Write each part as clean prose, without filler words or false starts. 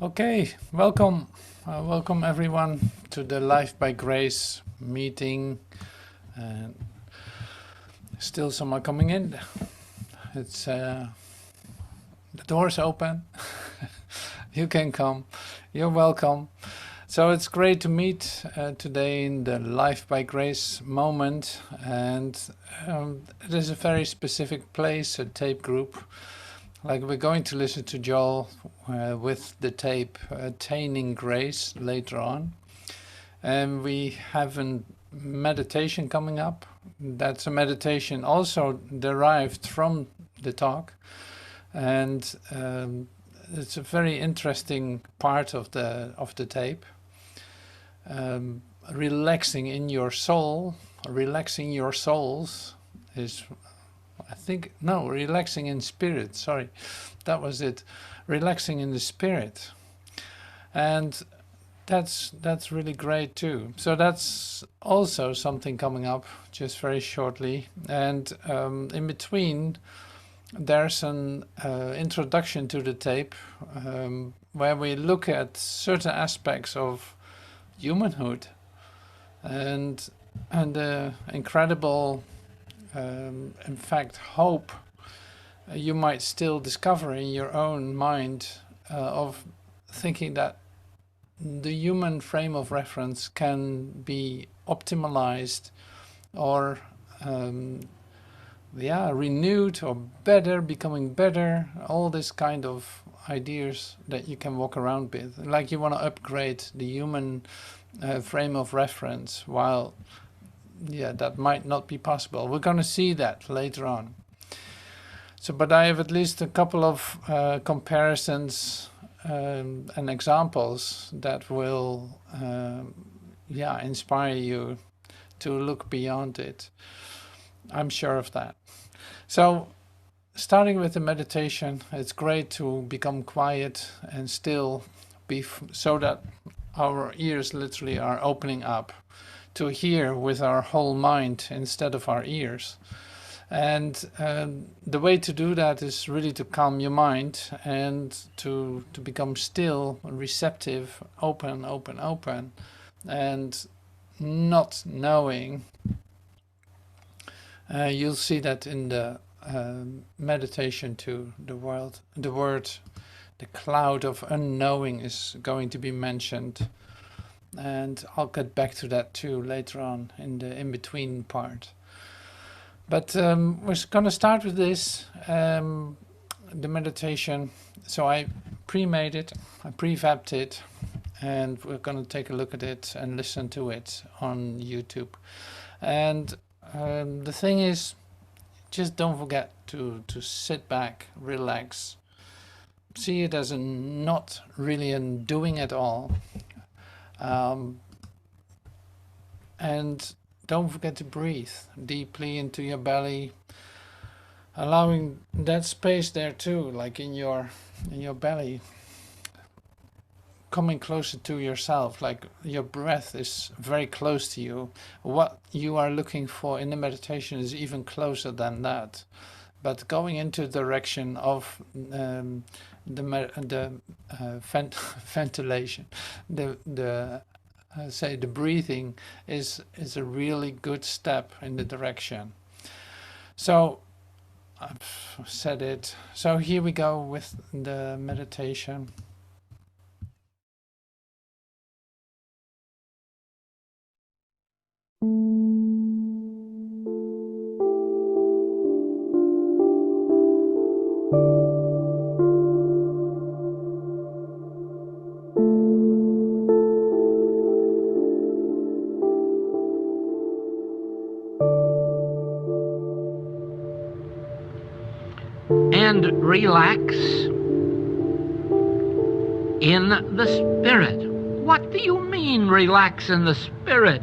Okay, welcome everyone to the Life by Grace meeting. And still some are coming in. It's the door's open. You can come. You're welcome. So it's great to meet today in the Life by Grace moment, and it is a very specific place, a tape group. Like we're going to listen to Joel with the tape Attaining Grace later on. And we have a meditation coming up. That's a meditation also derived from the talk. And it's a very interesting part of the tape. Relaxing in your soul, relaxing your souls is... relaxing in spirit, sorry, that was it. Relaxing in the spirit. And that's really great too. So that's also something coming up just very shortly. And in between, there's an introduction to the tape where we look at certain aspects of humanhood and the incredible in fact, hope you might still discover in your own mind of thinking that the human frame of reference can be optimized or renewed or better, becoming better, all this kind of ideas that you can walk around with. Like you want to upgrade the human frame of reference while that might not be possible. We're going to see that later on. So, but I have at least a couple of comparisons and examples that will, inspire you to look beyond it. I'm sure of that. So, starting with the meditation, it's great to become quiet and still, so that our ears literally are opening up to hear with our whole mind instead of our ears. And the way to do that is really to calm your mind and to become still, receptive, open, and not knowing. You'll see that in the meditation too. The word, the cloud of unknowing is going to be mentioned. And I'll get back to that too later on in the in-between part. But we're going to start with this, the meditation. So I pre-made it, I prefabbed it, and we're going to take a look at it and listen to it on YouTube. And the thing is, just don't forget to sit back, relax. See it as not really a doing at all. And don't forget to breathe deeply into your belly, allowing that space there too, like in your belly, coming closer to yourself, like your breath is very close to you. What you are looking for in the meditation is even closer than that, but going into the direction of ventilation, the breathing is a really good step in the direction. So I've said it. So here we go with the meditation. And relax in the spirit. What do you mean, relax in the spirit?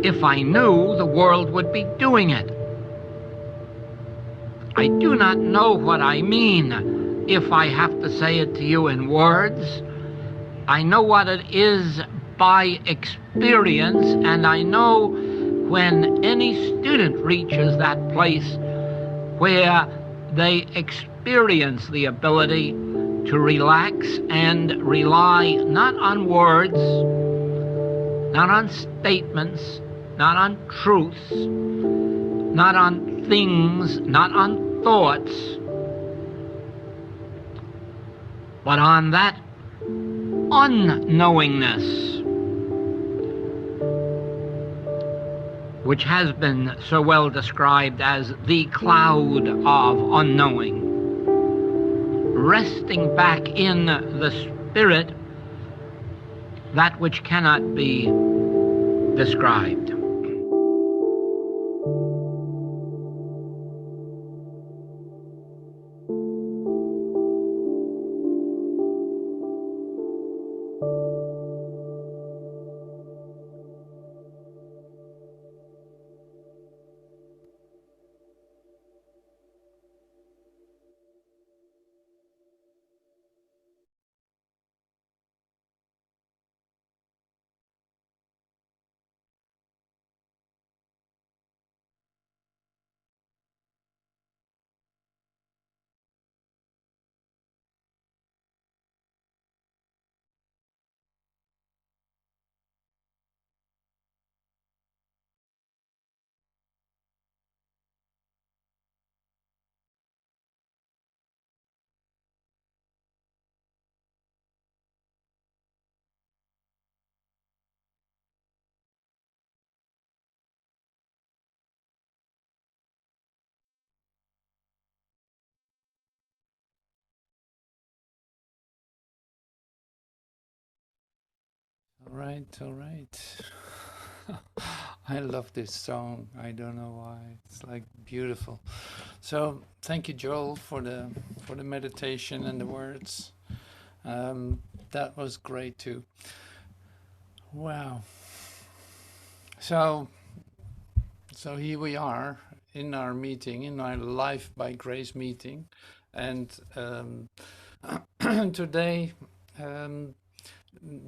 If I knew, the world would be doing it. I do not know what I mean if I have to say it to you in words. I know what it is by experience, and I know when any student reaches that place where they experience the ability to relax and rely not on words, not on statements, not on truths, not on things, not on thoughts, but on that unknowingness which has been so well described as the cloud of unknowing, resting back in the spirit that which cannot be described. All right, all right. I love this song. I don't know why. It's like beautiful. So thank you, Joel, for the meditation and the words. That was great too. Wow. So here we are in our meeting, in our Life by Grace meeting, and today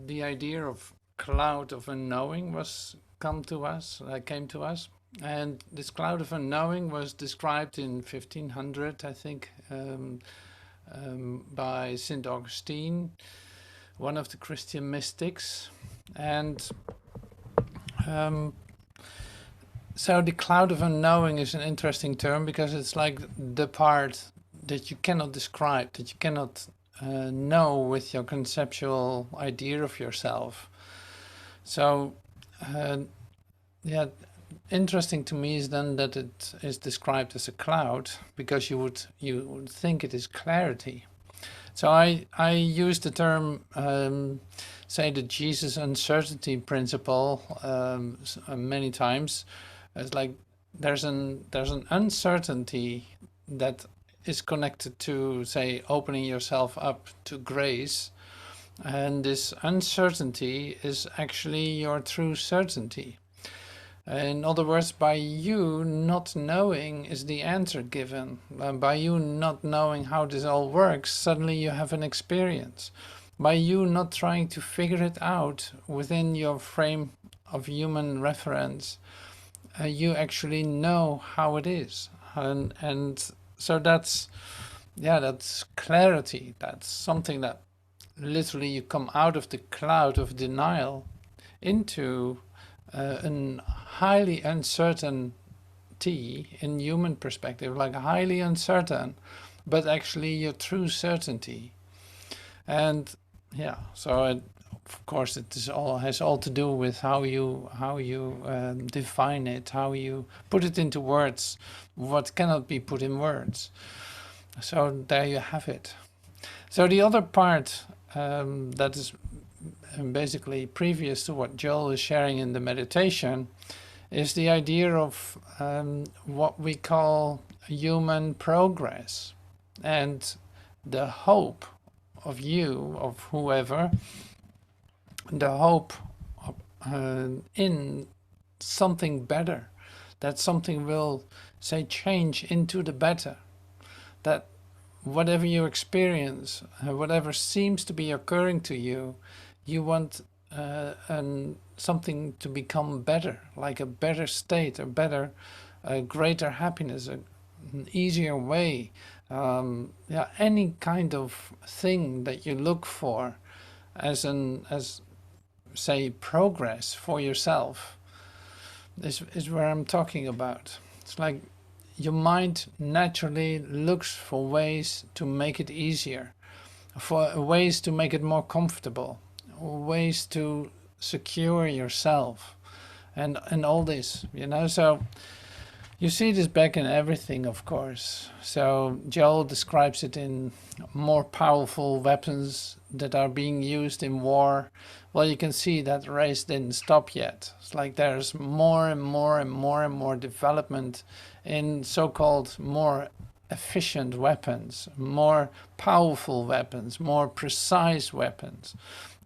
the idea of cloud of unknowing came to us, and this cloud of unknowing was described in 1500, I think, by Saint Augustine, one of the Christian mystics, and so the cloud of unknowing is an interesting term because it's like the part that you cannot describe, that you cannot know with your conceptual idea of yourself. So, yeah, interesting to me is then that it is described as a cloud because you would think it is clarity. So I use the term, say, the Jesus uncertainty principle many times. It's like there's an uncertainty that is connected to, say, opening yourself up to grace, and this uncertainty is actually your true certainty. In other words, by you not knowing is the answer given. By you not knowing how this all works, suddenly you have an experience. By you not trying to figure it out within your frame of human reference, you actually know how it is. And so that's clarity. That's something that literally you come out of the cloud of denial into a highly uncertainty in human perspective, like highly uncertain, but actually your true certainty. And yeah, so of course it has all to do with how you define it, how you put it into words, what cannot be put in words. So there you have it. So the other part that is basically previous to what Joel is sharing in the meditation is the idea of what we call human progress and the hope of you, of whoever, the hope in something better, that something will, say, change into the better, that whatever you experience, whatever seems to be occurring to you, you want something to become better, like a better state, a better, greater happiness, an easier way. Yeah, any kind of thing that you look for as say progress for yourself is where I'm talking about. It's like your mind naturally looks for ways to make it easier, for ways to make it more comfortable, ways to secure yourself, and all this, you know. So you see this back in everything, of course. So Joel describes it in more powerful weapons that are being used in war. Well, you can see that race didn't stop yet. It's like there's more and more and more and more development in so-called more efficient weapons, more powerful weapons, more precise weapons.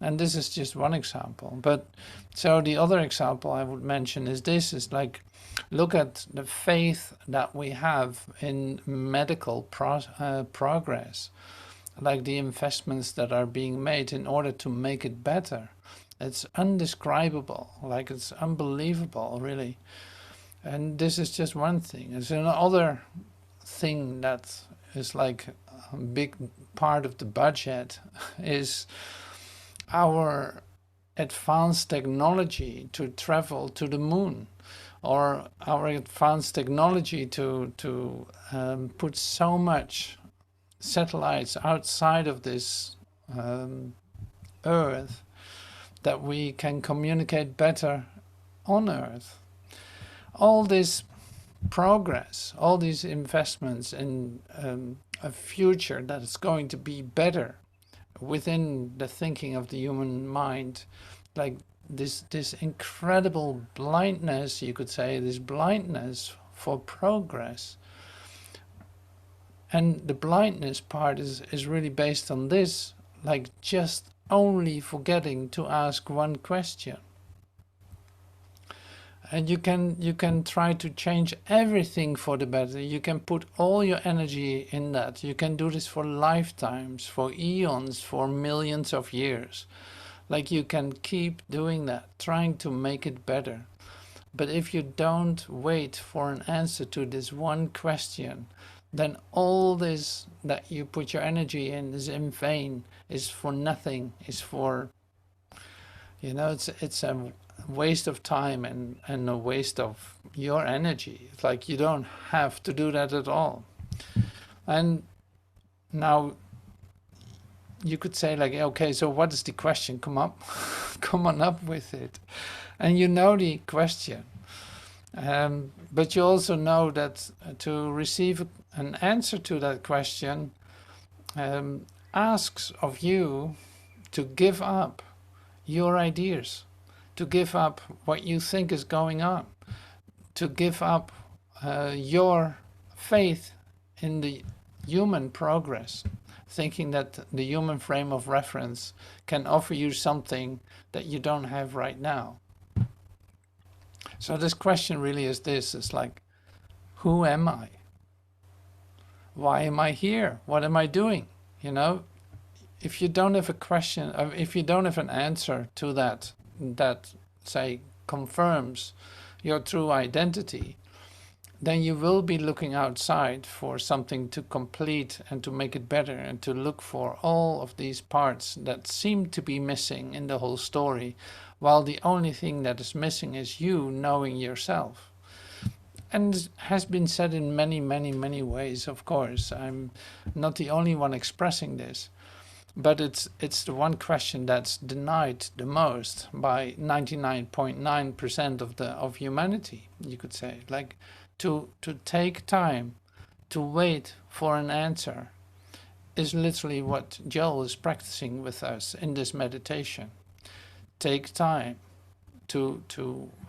And this is just one example. But so the other example I would mention is this, is like, look at the faith that we have in medical progress, like the investments that are being made in order to make it better. It's undescribable, like it's unbelievable, really. And this is just one thing. There's another thing that is like a big part of the budget is our advanced technology to travel to the moon, or our advanced technology to put so much satellites outside of this Earth that we can communicate better on Earth. All this progress, all these investments in a future that is going to be better within the thinking of the human mind, like this incredible blindness, you could say, this blindness for progress. And the blindness part is really based on this, like just only forgetting to ask one question. And you can try to change everything for the better. You can put all your energy in that. You can do this for lifetimes, for eons, for millions of years. Like you can keep doing that, trying to make it better. But if you don't wait for an answer to this one question, then all this that you put your energy in is in vain, is for nothing, is for, you know, it's a waste of time and a waste of your energy. It's like you don't have to do that at all. And now you could say like, okay, so what is the question? Come on up with it. And you know the question. But you also know that to receive an answer to that question asks of you to give up your ideas, to give up what you think is going on, to give up your faith in the human progress, thinking that the human frame of reference can offer you something that you don't have right now. So this question really is this, it's like, who am I? Why am I here? What am I doing? You know, if you don't have a question, if you don't have an answer to that, say, confirms your true identity, then you will be looking outside for something to complete and to make it better, and to look for all of these parts that seem to be missing in the whole story, while the only thing that is missing is you knowing yourself. And it has been said in many, many, many ways, of course. I'm not the only one expressing this. But it's the one question that's denied the most by 99.9% of humanity, you could say. Like to take time to wait for an answer is literally what Joel is practicing with us in this meditation. Take time to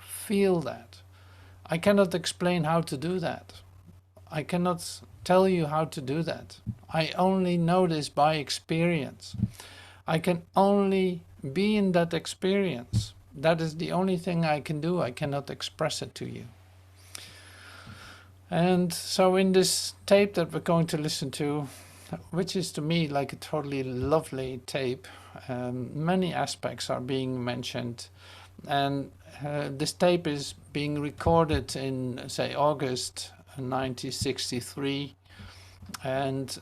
feel that. I cannot explain how to do that. I cannot tell you how to do that. I only know this by experience. I can only be in that experience. That is the only thing I can do. I cannot express it to you. And so in this tape that we're going to listen to, which is to me like a totally lovely tape, many aspects are being mentioned. And this tape is being recorded in, say, August 1963, and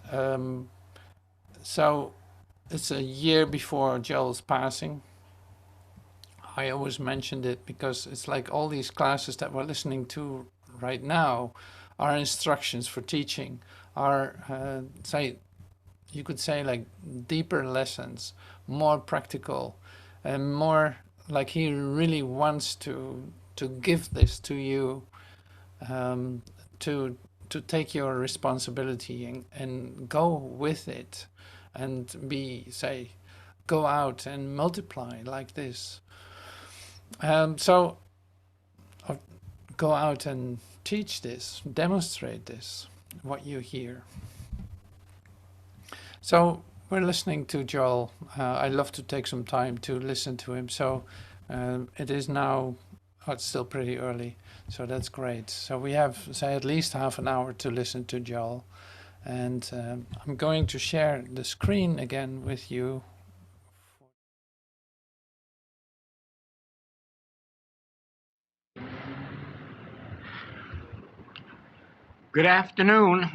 so it's a year before Joel's passing. I always mentioned it because it's like all these classes that we're listening to right now are instructions for teaching, are you could say like deeper lessons, more practical, and more like he really wants to give this to you, to take your responsibility and go with it, and go out and multiply like this. So go out and teach this, demonstrate this, what you hear. So we're listening to Joel. I love to take some time to listen to him. So it is now, it's still pretty early, so that's great. So we have, say, at least half an hour to listen to Joel. And I'm going to share the screen again with you. Good afternoon.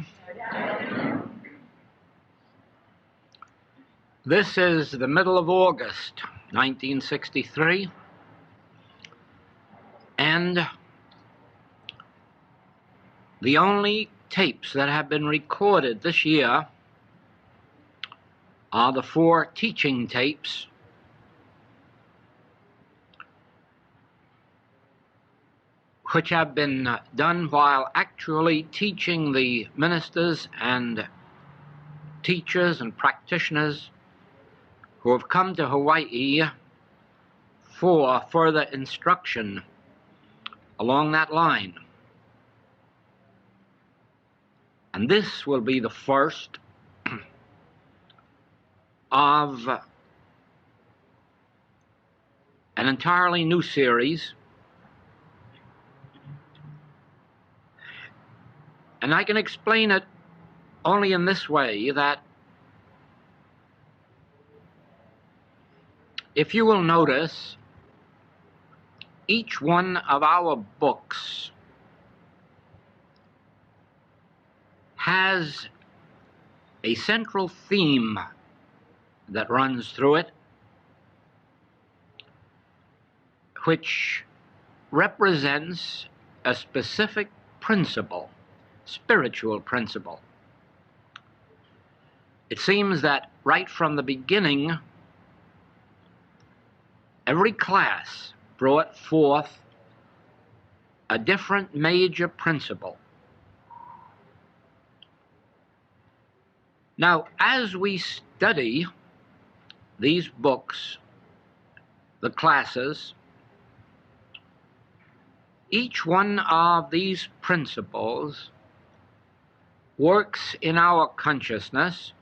This is the middle of August, 1963, and the only tapes that have been recorded this year are the 4 teaching tapes which have been done while actually teaching the ministers and teachers and practitioners who have come to Hawaii for further instruction along that line. And this will be the first of an entirely new series. And I can explain it only in this way, that if you will notice, each one of our books has a central theme that runs through it, which represents a specific principle, spiritual principle. It seems that right from the beginning, every class brought forth a different major principle. Now, as we study these books, the classes, each one of these principles works in our consciousness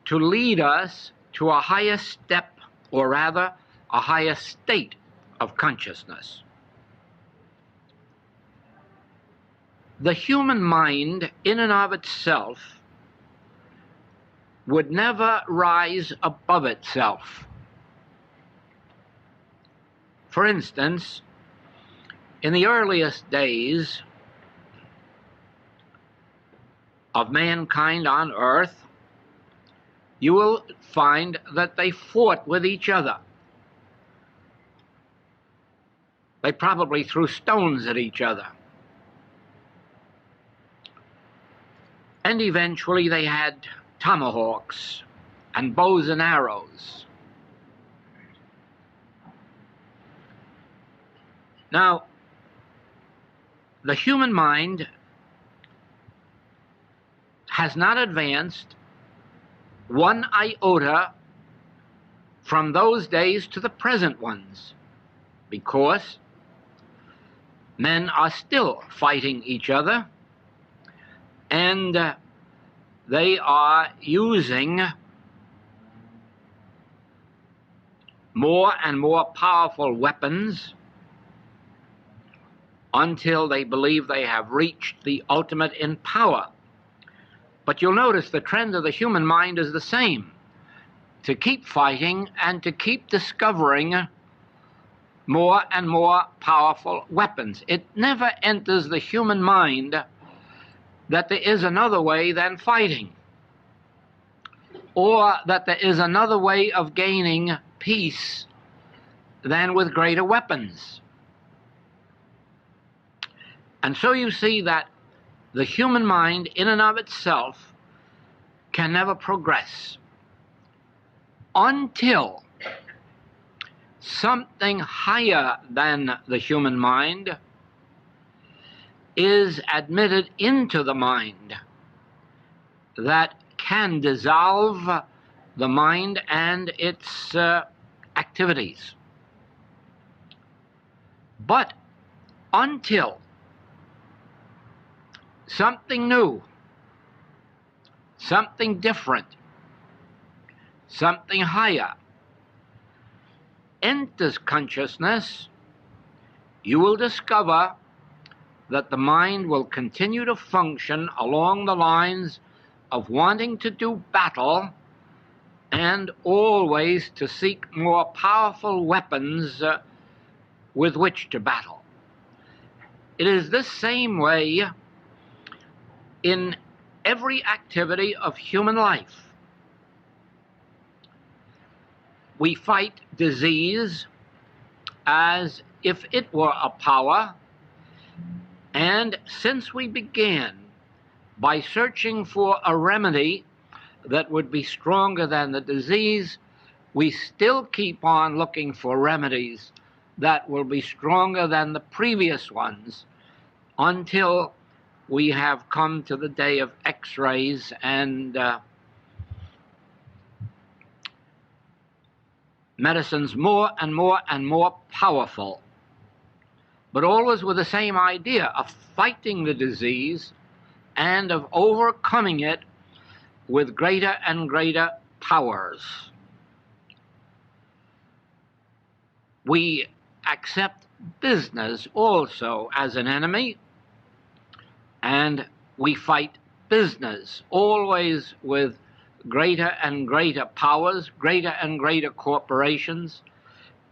to lead us to a higher step, or rather, a higher state of consciousness. The human mind, in and of itself, would never rise above itself. For instance, in the earliest days of mankind on earth, you will find that they fought with each other. They probably threw stones at each other. And eventually they had tomahawks and bows and arrows. Now, the human mind has not advanced one iota from those days to the present ones, because men are still fighting each other, and they are using more and more powerful weapons until they believe they have reached the ultimate in power. But you'll notice the trend of the human mind is the same: to keep fighting and to keep discovering more and more powerful weapons. It never enters the human mind that there is another way than fighting, or that there is another way of gaining peace than with greater weapons. And so you see that the human mind in and of itself can never progress until something higher than the human mind is admitted into the mind that can dissolve the mind and its activities. But until something new, something different, something higher enters consciousness, you will discover that the mind will continue to function along the lines of wanting to do battle and always to seek more powerful weapons with which to battle. It is this same way in every activity of human life. We fight disease as if it were a power, and since we began by searching for a remedy that would be stronger than the disease, we still keep on looking for remedies that will be stronger than the previous ones until we have come to the day of X-rays and medicines more and more and more powerful, but always with the same idea of fighting the disease and of overcoming it with greater and greater powers. We accept business also as an enemy, and we fight business always with greater and greater powers, greater and greater corporations,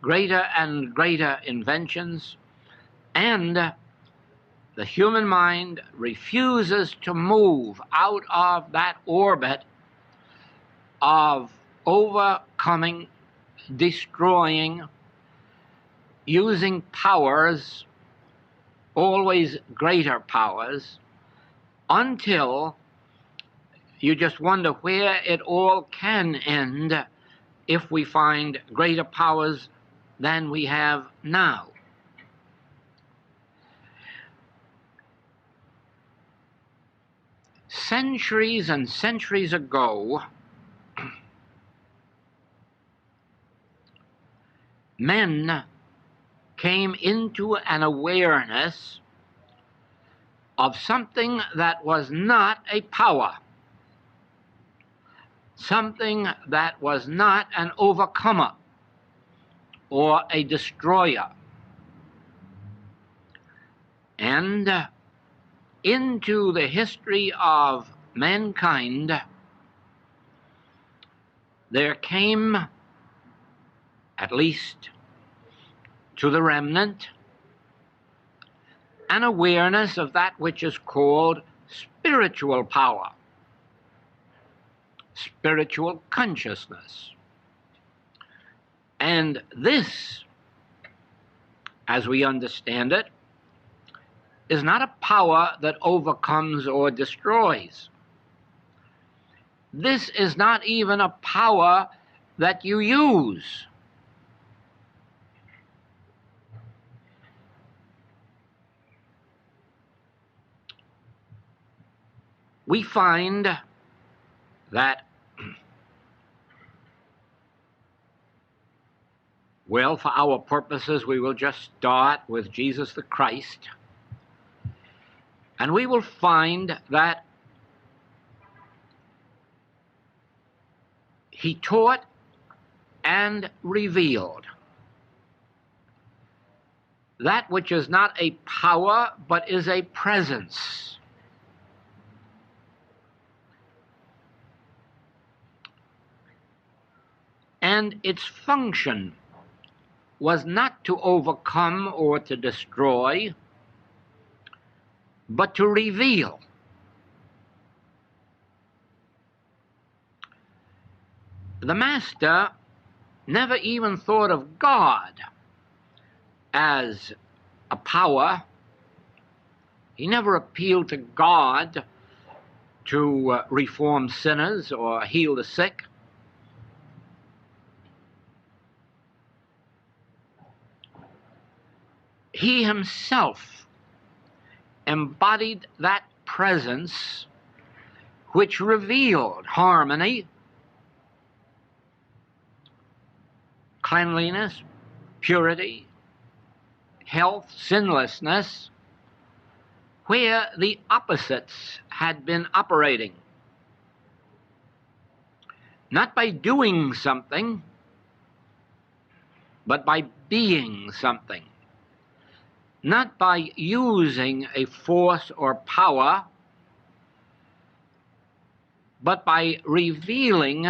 greater and greater inventions, and the human mind refuses to move out of that orbit of overcoming, destroying, using powers, always greater powers, until you just wonder where it all can end if we find greater powers than we have now. Centuries and centuries ago, men came into an awareness of something that was not a power, something that was not an overcomer or a destroyer. And into the history of mankind, there came, at least to the remnant, an awareness of that which is called spiritual power, spiritual consciousness. And this, as we understand it, is not a power that overcomes or destroys. This is not even a power that you use. We find that, well, for our purposes, we will just start with Jesus the Christ. And we will find that he taught and revealed that which is not a power, but is a presence. And its function was not to overcome or to destroy, but to reveal. The Master never even thought of God as a power. He never appealed to God to reform sinners or heal the sick. He himself embodied that presence which revealed harmony, cleanliness, purity, health, sinlessness, where the opposites had been operating. Not by doing something, but by being something. Not by using a force or power, but by revealing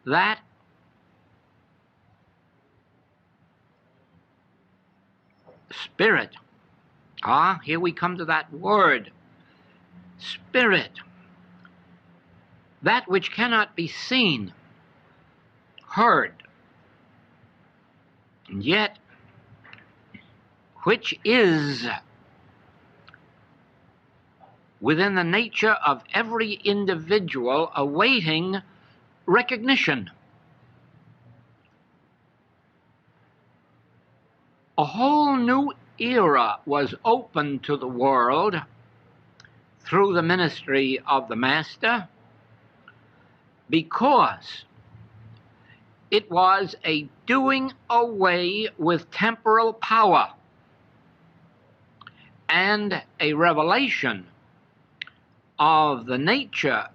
that spirit. Here we come to that word, spirit. That which cannot be seen, heard, and yet which is within the nature of every individual awaiting recognition. A whole new era was opened to the world through the ministry of the Master, because it was a doing away with temporal power and a revelation of the nature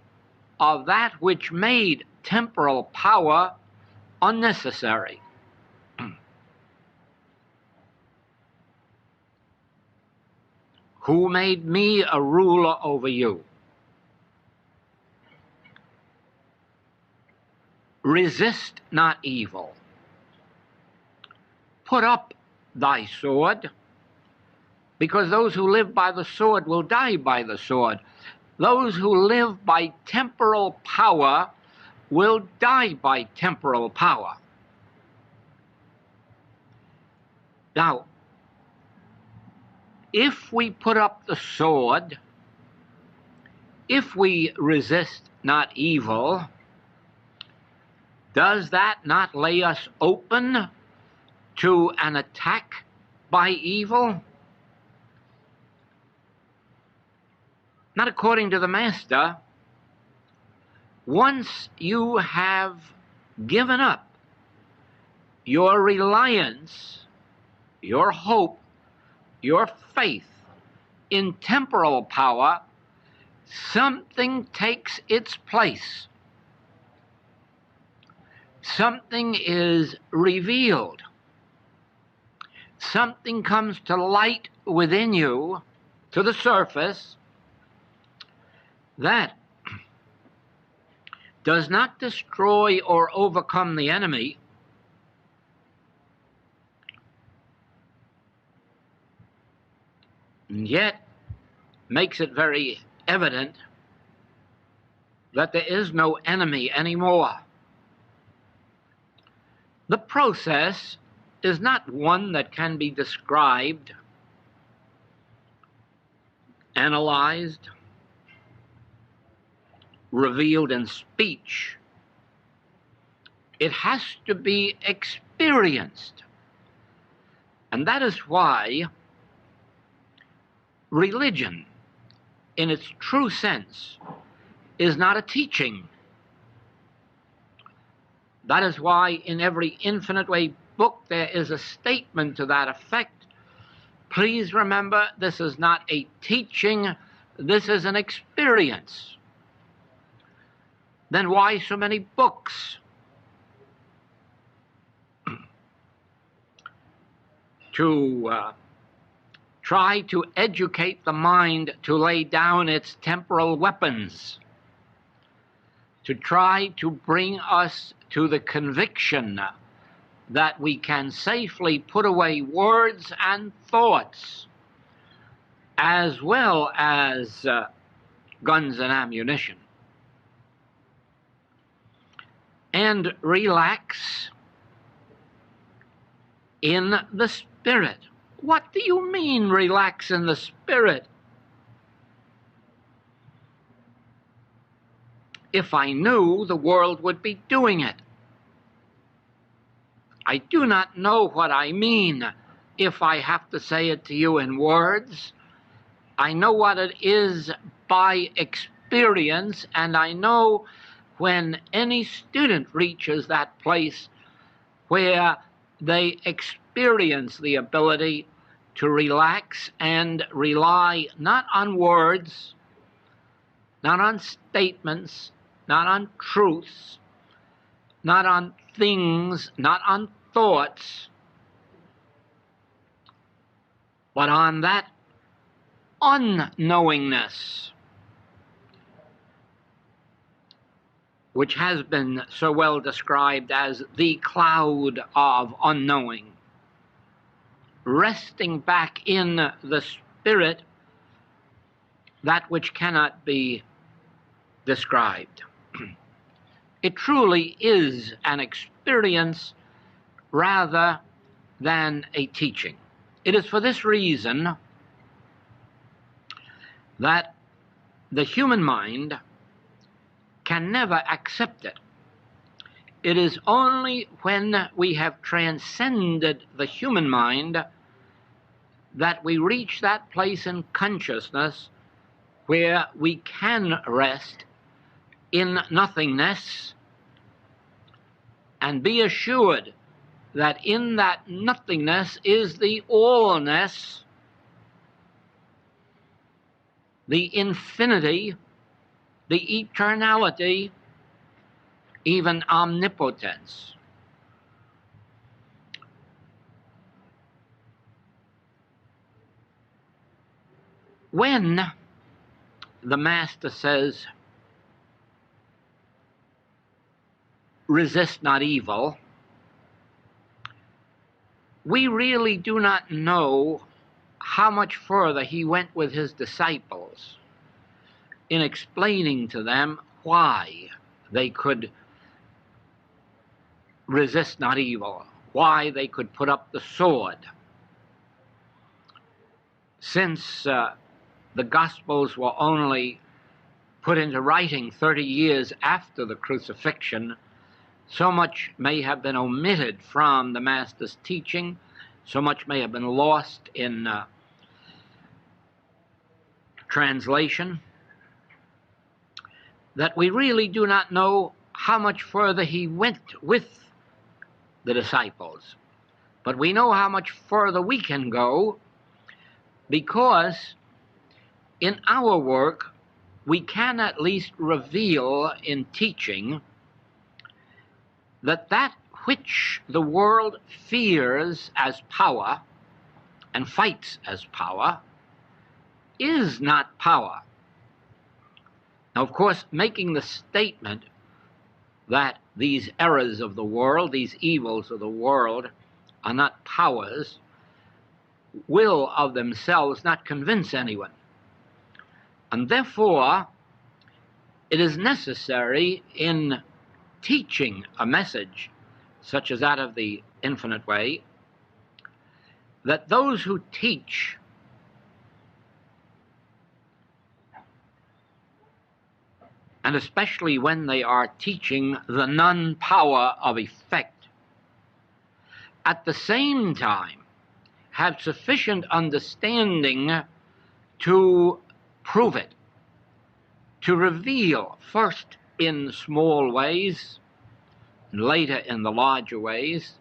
of that which made temporal power unnecessary. Who made me a ruler over you? Resist not evil. Put up thy sword, because those who live by the sword will die by the sword. Those who live by temporal power will die by temporal power. Now, if we put up the sword, if we resist not evil, does that not lay us open to an attack by evil? Not according to the Master. Once you have given up your reliance, your hope, your faith in temporal power, something takes its place. Something is revealed. Something comes to light within you, to the surface, that does not destroy or overcome the enemy, and yet makes it very evident that there is no enemy anymore. The process is not one that can be described, analyzed, revealed in speech. It has to be experienced. And that is why religion, in its true sense, is not a teaching. That is why in every Infinite Way book there is a statement to that effect. Please remember, this is not a teaching, this is an experience. Then why so many books? To try to educate the mind to lay down its temporal weapons, to try to bring us to the conviction that we can safely put away words and thoughts, as well as guns and ammunition, and relax in the spirit. What do you mean, relax in the spirit? If I knew, the world would be doing it. I do not know what I mean if I have to say it to you in words. I know what it is by experience, and I know when any student reaches that place where they experience the ability to relax and rely not on words, not on statements, not on truths, not on things, not on thoughts, but on that unknowingness which has been so well described as the cloud of unknowing, resting back in the spirit, that which cannot be described. It truly is an experience rather than a teaching. It is for this reason that the human mind can never accept it. It is only when we have transcended the human mind that we reach that place in consciousness where we can rest in nothingness and be assured that in that nothingness is the allness, the infinity, the eternality, even omnipotence. When the Master says, resist not evil, we really do not know how much further he went with his disciples in explaining to them why they could resist not evil, why they could put up the sword. Since the Gospels were only put into writing 30 years after the crucifixion, so much may have been omitted from the Master's teaching, so much may have been lost in translation, that we really do not know how much further he went with the disciples. But we know how much further we can go, because in our work we can at least reveal in teaching that that which the world fears as power and fights as power is not power. Now, of course, making the statement that these errors of the world, these evils of the world, are not powers, will of themselves not convince anyone. And therefore, it is necessary in teaching a message such as that of the infinite way, that those who teach and especially when they are teaching the non-power of effect, at the same time have sufficient understanding to prove it, to reveal first in small ways, and later in the larger ways,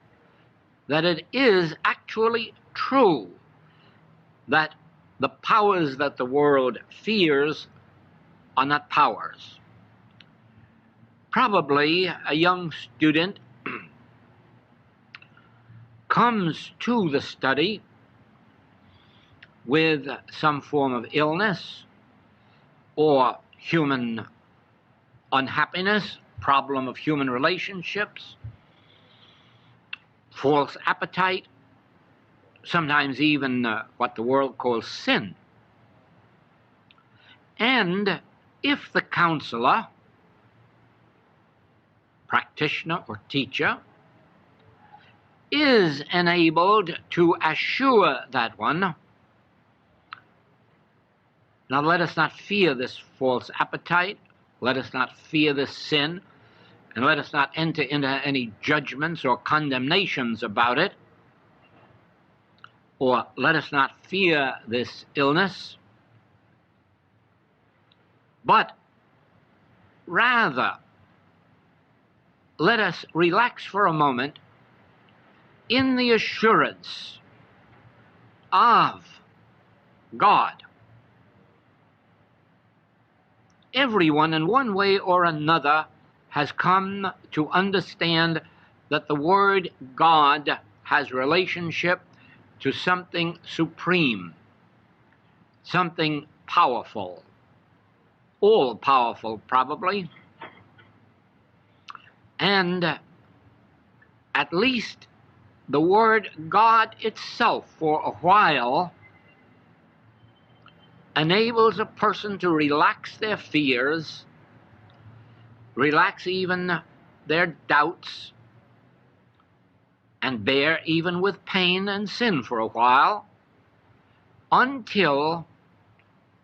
that it is actually true that the powers that the world fears are not powers. Probably a young student comes to the study with some form of illness or human unhappiness, problem of human relationships, false appetite, sometimes even what the world calls sin. And if the counselor, practitioner, or teacher is enabled to assure that one, now let us not fear this false appetite, let us not fear this sin, and let us not enter into any judgments or condemnations about it, or let us not fear this illness, but rather let us relax for a moment in the assurance of God. Everyone in one way or another has come to understand that the word God has relationship to something supreme, something powerful, all powerful probably, and at least the word God itself for a while enables a person to relax their fears, relax even their doubts, and bear even with pain and sin for a while, until,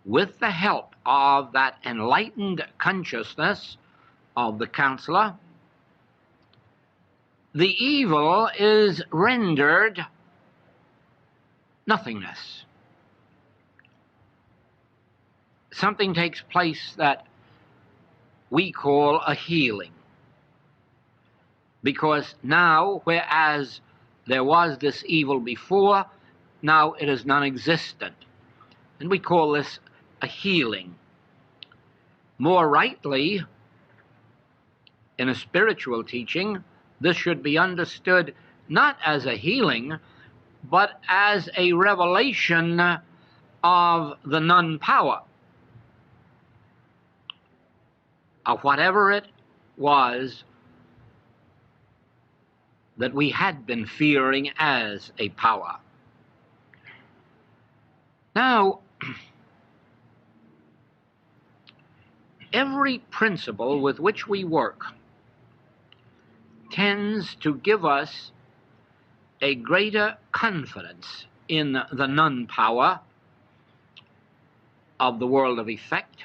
with the help of that enlightened consciousness of the counselor, the evil is rendered nothingness. Something takes place that we call a healing. Because now, whereas there was this evil before, now it is non-existent. And we call this a healing. More rightly, in a spiritual teaching, this should be understood not as a healing, but as a revelation of the non-power of whatever it was that we had been fearing as a power. Now, every principle with which we work tends to give us a greater confidence in the non-power of the world of effect.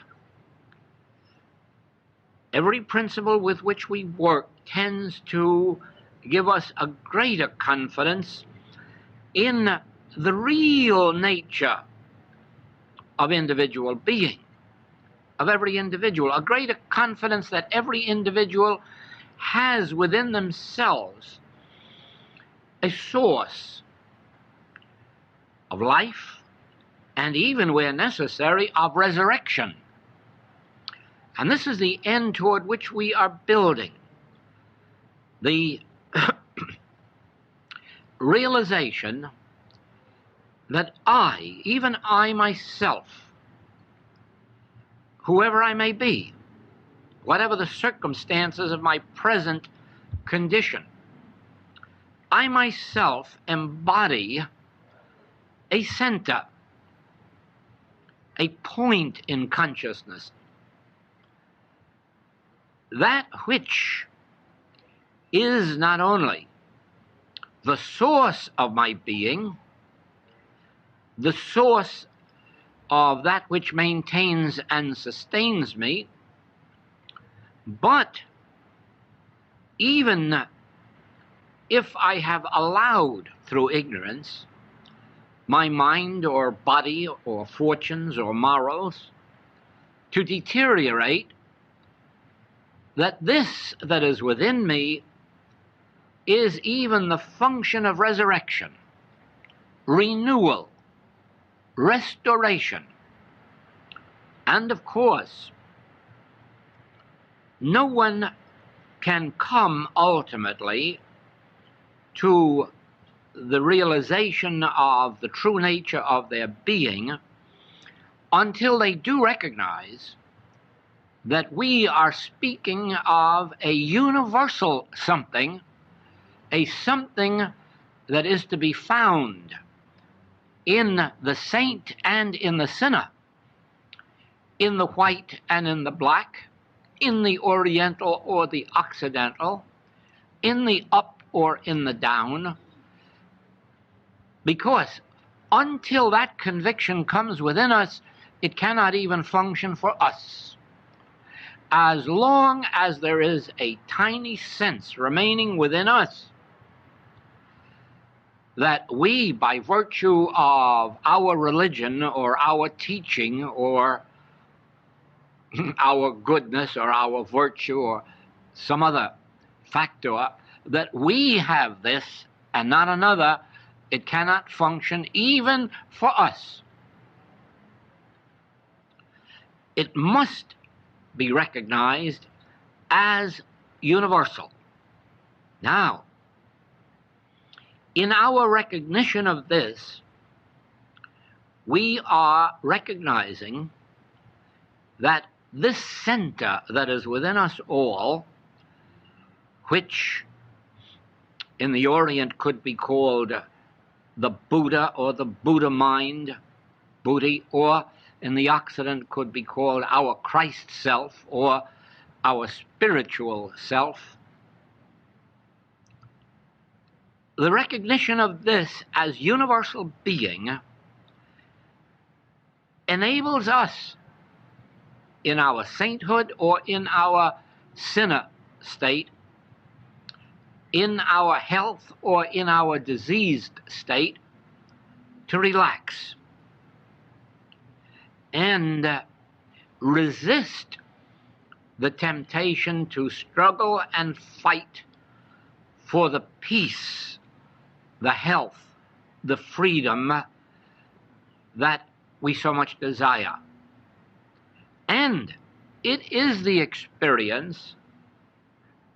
Every principle with which we work tends to give us a greater confidence in the real nature of individual being, of every individual, a greater confidence that every individual has within themselves a source of life, and even where necessary, of resurrection. And this is the end toward which we are building. The realization that I, even I myself, whoever I may be, whatever the circumstances of my present condition, I myself embody a center, a point in consciousness, that which is not only the source of my being, the source of that which maintains and sustains me, but even if I have allowed through ignorance my mind or body or fortunes or morals to deteriorate, that this that is within me is even the function of resurrection, renewal, restoration. And of course, no one can come ultimately to the realization of the true nature of their being until they do recognize that we are speaking of a universal something, a something that is to be found in the saint and in the sinner, in the white and in the black, in the Oriental or the Occidental, in the up or in the down, because until that conviction comes within us, it cannot even function for us. As long as there is a tiny sense remaining within us that we, by virtue of our religion or our teaching or our goodness or our virtue or some other factor, that we have this and not another, it cannot function even for us. It must be recognized as universal. Now, in our recognition of this, we are recognizing that this center that is within us all, which in the Orient could be called the Buddha or the Buddha mind, Buddhi, or in the Occident could be called our Christ self or our spiritual self. The recognition of this as universal being enables us in our sainthood or in our sinner state, in our health or in our diseased state, to relax and resist the temptation to struggle and fight for the peace, the health, the freedom that we so much desire. And it is the experience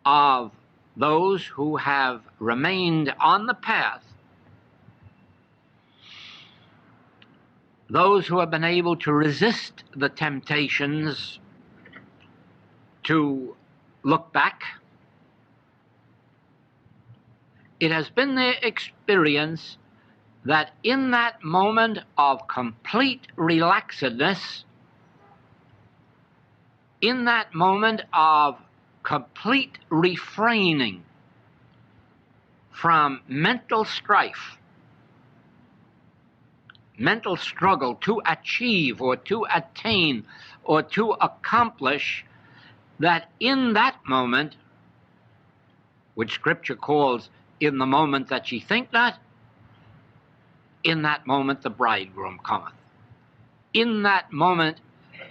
of those who have remained on the path, those who have been able to resist the temptations to look back. It has been their experience that in that moment of complete relaxedness, in that moment of complete refraining from mental strife, mental struggle to achieve or to attain or to accomplish, that in that moment, which Scripture calls in the moment that ye think not, in that moment the bridegroom cometh. In that moment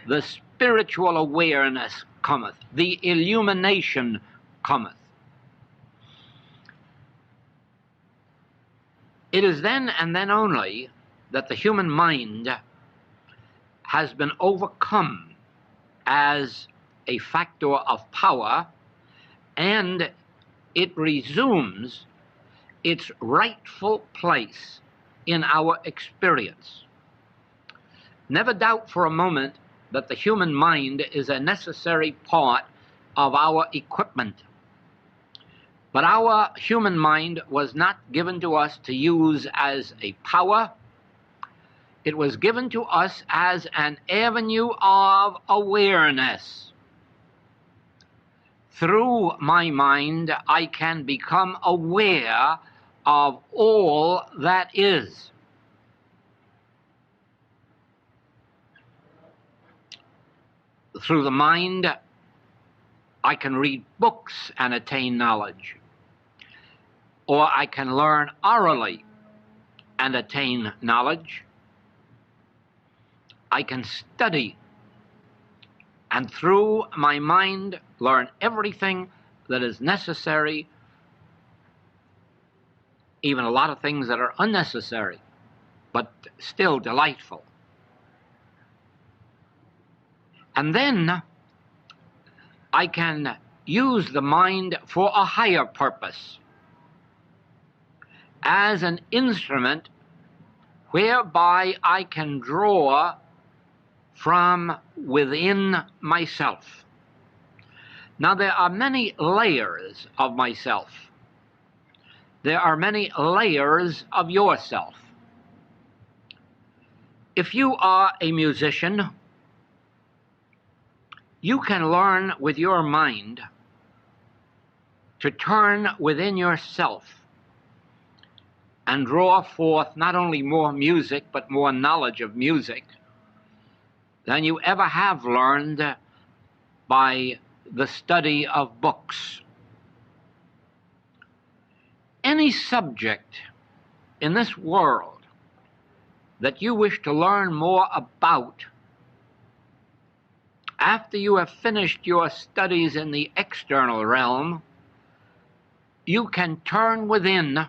the spiritual awareness cometh, the illumination cometh. It is then and then only that the human mind has been overcome as a factor of power, and it resumes its rightful place in our experience. Never doubt for a moment that the human mind is a necessary part of our equipment. But our human mind was not given to us to use as a power. It was given to us as an avenue of awareness. Through my mind, I can become aware of all that is. Through the mind, I can read books and attain knowledge, or I can learn orally and attain knowledge. I can study, and through my mind learn everything that is necessary, even a lot of things that are unnecessary, but still delightful. And then I can use the mind for a higher purpose, as an instrument whereby I can draw from within myself. Now, there are many layers of myself. there are many layers of yourself. If you are a musician, you can learn with your mind to turn within yourself and draw forth not only more music, but more knowledge of music than you ever have learned by the study of books. Any subject in this world that you wish to learn more about after you have finished your studies in the external realm, you can turn within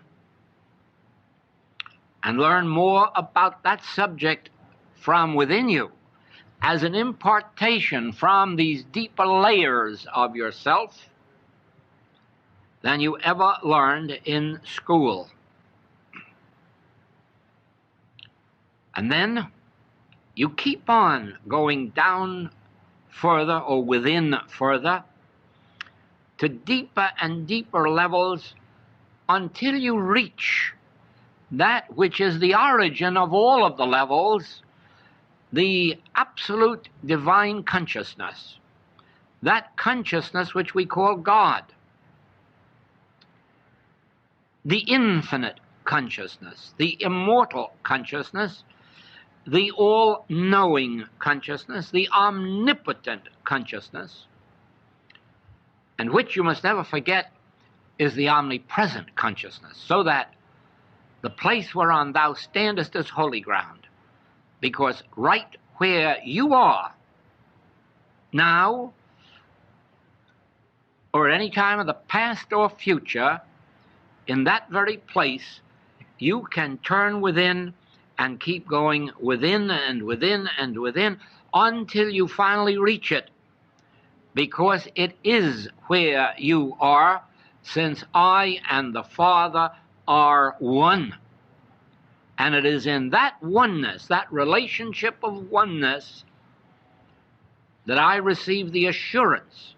and learn more about that subject from within you as an impartation from these deeper layers of yourself than you ever learned in school. And then you keep on going down further or within further to deeper and deeper levels until you reach that which is the origin of all of the levels, the absolute divine consciousness, that consciousness which we call God, the infinite consciousness, the immortal consciousness, the all-knowing consciousness, the omnipotent consciousness, and which you must never forget is the omnipresent consciousness, so that the place whereon thou standest is holy ground, because right where you are now, or at any time of the past or future, in that very place, you can turn within and keep going within and within and within until you finally reach it, because it is where you are, since I and the Father are one. And it is in that oneness, that relationship of oneness, that I receive the assurance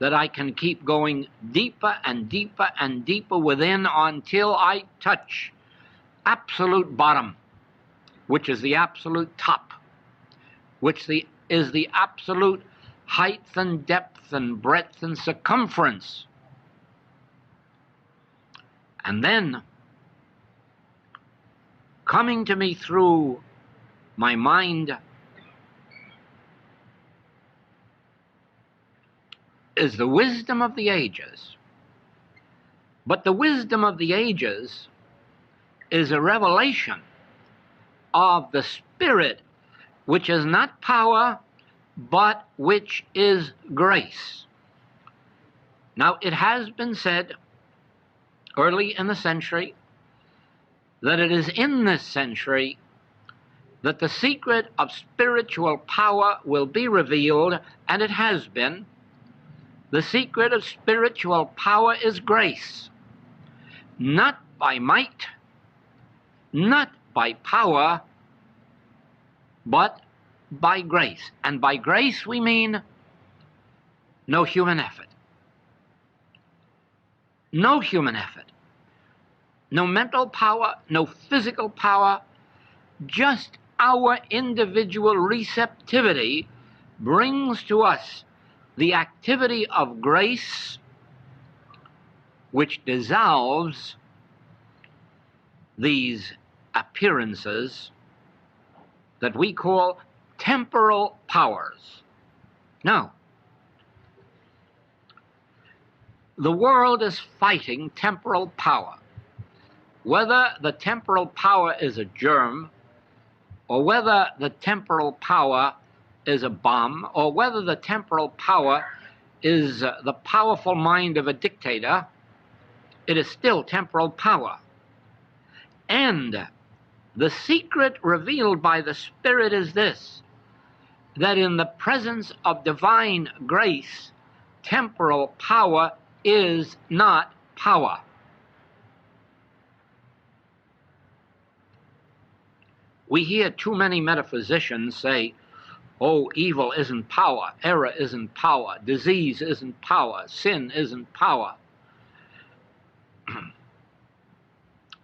that I can keep going deeper and deeper and deeper within until I touch absolute bottom, which is the absolute top, which is the absolute height and depth and breadth and circumference. And then, coming to me through my mind is the wisdom of the ages. But the wisdom of the ages is a revelation of the Spirit, which is not power, but which is grace. Now, it has been said early in the century that it is in this century that the secret of spiritual power will be revealed, and it has been. The secret of spiritual power is grace, not by might, not by power, but by grace. And by grace we mean no human effort. No human effort. No mental power, no physical power, just our individual receptivity brings to us the activity of grace, which dissolves these appearances that we call temporal powers. Now, the world is fighting temporal power. Whether the temporal power is a germ, or whether the temporal power is a bomb, or whether the temporal power is the powerful mind of a dictator, it is still temporal power. And the secret revealed by the Spirit is this, that in the presence of divine grace, temporal power is not power. We hear too many metaphysicians say, oh, evil isn't power, error isn't power, disease isn't power, sin isn't power.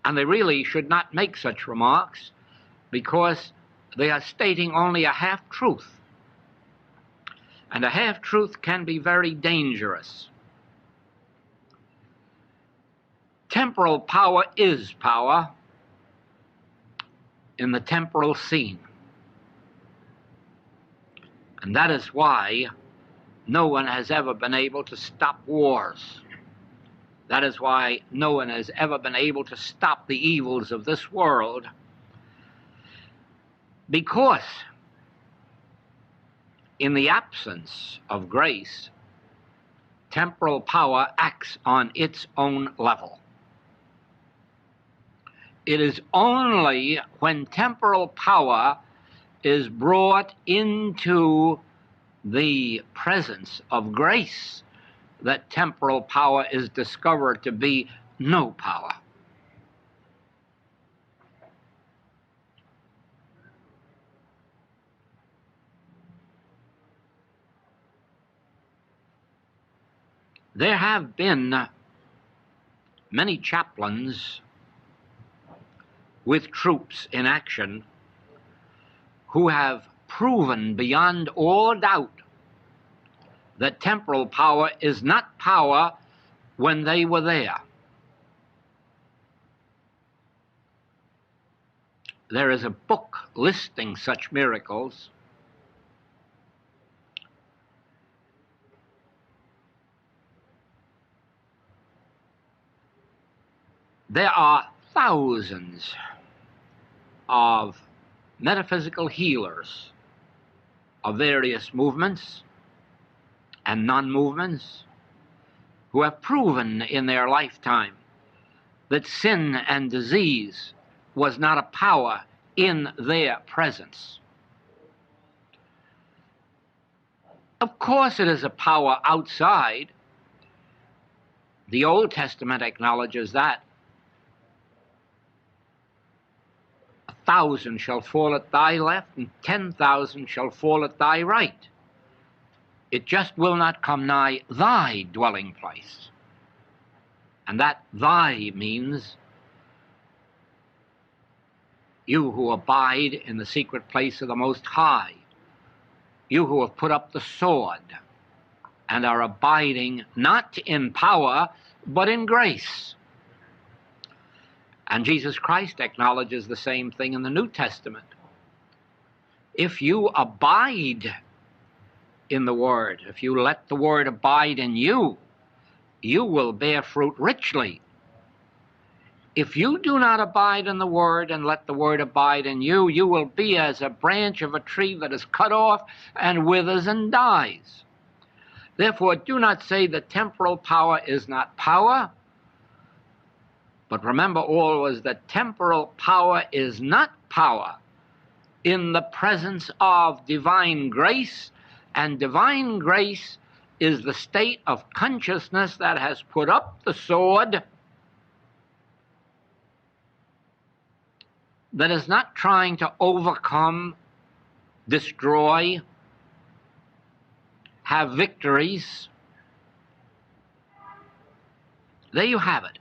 And they really should not make such remarks because they are stating only a half-truth. And a half-truth can be very dangerous. Temporal power is power in the temporal scene. And that is why no one has ever been able to stop wars. That is why no one has ever been able to stop the evils of this world, because in the absence of grace, temporal power acts on its own level. It is only when temporal power is brought into the presence of grace that temporal power is discovered to be no power. There have been many chaplains with troops in action who have proven beyond all doubt that temporal power is not power when they were there. There is a book listing such miracles. There are thousands of metaphysical healers of various movements and non-movements who have proven in their lifetime that sin and disease was not a power in their presence. Of course it is a power outside. The Old Testament acknowledges that. 1,000 shall fall at thy left, and 10,000 shall fall at thy right. It just will not come nigh thy dwelling place. And that thy means you who abide in the secret place of the Most High, you who have put up the sword and are abiding not in power, but in grace. And Jesus Christ acknowledges the same thing in the New Testament. If you abide in the Word, if you let the Word abide in you, you will bear fruit richly. If you do not abide in the Word and let the Word abide in you, you will be as a branch of a tree that is cut off and withers and dies. Therefore, do not say that temporal power is not power, but remember always that temporal power is not power in the presence of divine grace, and divine grace is the state of consciousness that has put up the sword, that is not trying to overcome, destroy, have victories. There you have it.